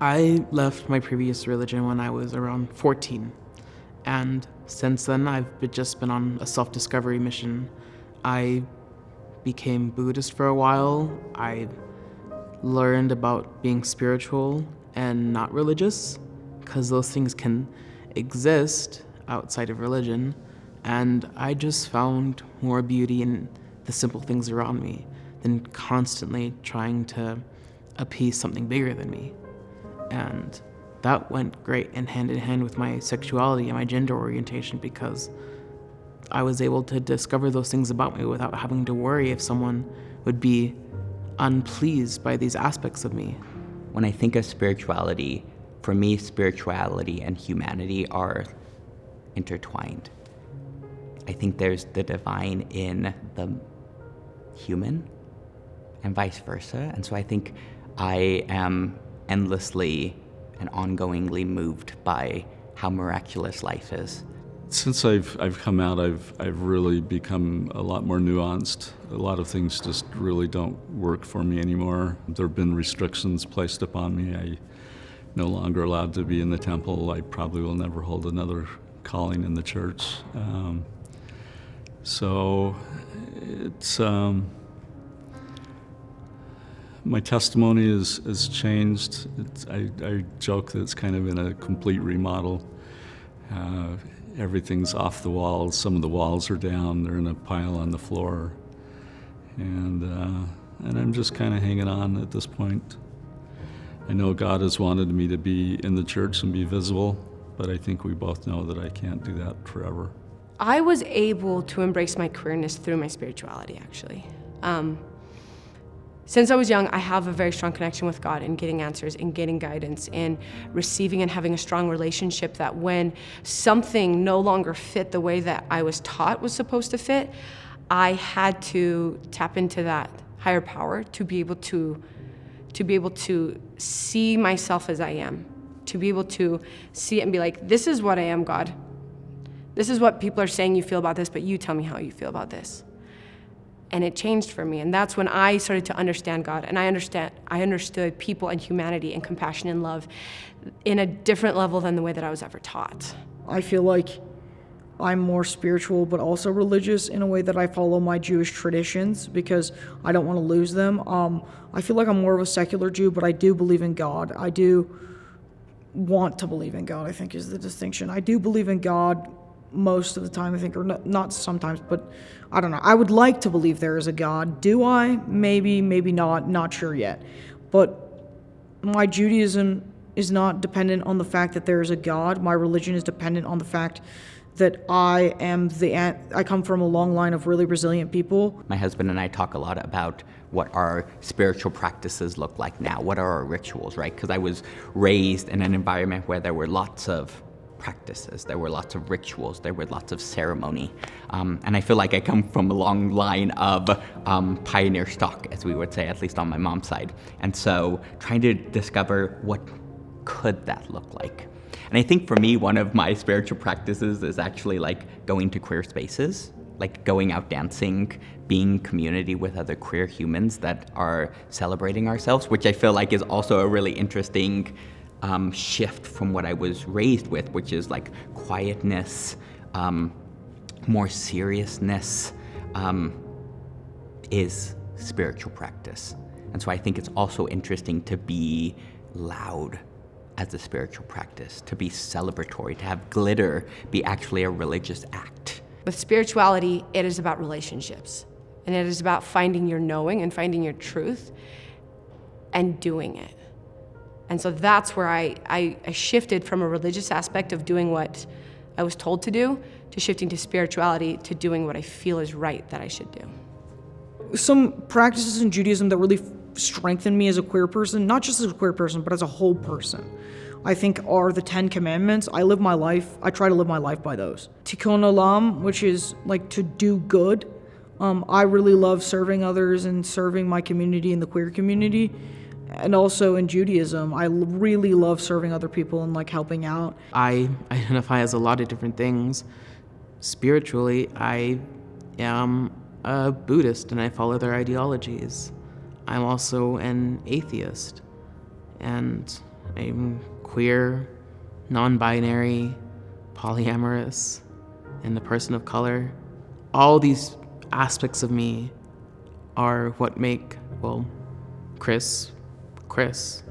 I left my previous religion when I was around 14, and since then just been on a self-discovery mission. I became Buddhist for a while. I learned about being spiritual and not religious, because those things can exist outside of religion, and I just found more beauty in the simple things around me than constantly trying to appease something bigger than me. And that went great and hand in hand with my sexuality and my gender orientation, because I was able to discover those things about me without having to worry if someone would be unpleased by these aspects of me. When I think of spirituality, for me, spirituality and humanity are intertwined. I think there's the divine in the human and vice versa. And so I think I am endlessly and ongoingly moved by how miraculous life is. Since I've come out, I've really become a lot more nuanced. A lot of things just really don't work for me anymore. There have been restrictions placed upon me. I'm no longer allowed to be in the temple. I probably will never hold another calling in the church. So it's my testimony has changed. I joke that it's kind of in a complete remodel. Everything's off the walls. Some of the walls are down. They're in a pile on the floor. And I'm just kind of hanging on at this point. I know God has wanted me to be in the church and be visible, but I think we both know that I can't do that forever. I was able to embrace my queerness through my spirituality, actually. Since I was young, I have a very strong connection with God and getting answers and getting guidance and receiving and having a strong relationship that when something no longer fit the way that I was taught was supposed to fit, I had to tap into that higher power to be able to see myself as I am, to be able to see it and be like, this is what I am, God. This is what people are saying you feel about this, but you tell me how you feel about this. And it changed for me. And that's when I started to understand God. And I understood people and humanity and compassion and love in a different level than the way that I was ever taught. I feel like I'm more spiritual but also religious in a way that I follow my Jewish traditions because I don't want to lose them. I feel like I'm more of a secular Jew, but I do believe in God. I do want to believe in God, I think is the distinction. I do believe in God most of the time, I think, or not sometimes, but I don't know. I would like to believe there is a God. Do I? Maybe, maybe not sure yet. But my Judaism is not dependent on the fact that there is a God. My religion is dependent on the fact that I come from a long line of really resilient people. My husband and I talk a lot about what our spiritual practices look like now. What are our rituals, right? Because I was raised in an environment where there were lots of practices, there were lots of rituals, there were lots of ceremony. And I feel like I come from a long line of pioneer stock, as we would say, at least on my mom's side. And so trying to discover what could that look like. And I think for me, one of my spiritual practices is actually like going to queer spaces, like going out dancing, being community with other queer humans that are celebrating ourselves, which I feel like is also a really interesting shift from what I was raised with, which is like quietness, more seriousness, is spiritual practice. And so I think it's also interesting to be loud as a spiritual practice, to be celebratory, to have glitter be actually a religious act. With spirituality, it is about relationships. And it is about finding your knowing and finding your truth and doing it. And so that's where I shifted from a religious aspect of doing what I was told to do, to shifting to spirituality, to doing what I feel is right that I should do. Some practices in Judaism that really strengthen me as a queer person, not just as a queer person, but as a whole person, I think are the 10 Commandments. I try to live my life by those. Tikkun olam, which is like to do good. I really love serving others and serving my community and the queer community. And also in Judaism, I really love serving other people and like helping out. I identify as a lot of different things. Spiritually, I am a Buddhist and I follow their ideologies. I'm also an atheist, and I'm queer, non-binary, polyamorous, and a person of color. All these aspects of me are what make, well, Chris, Chris.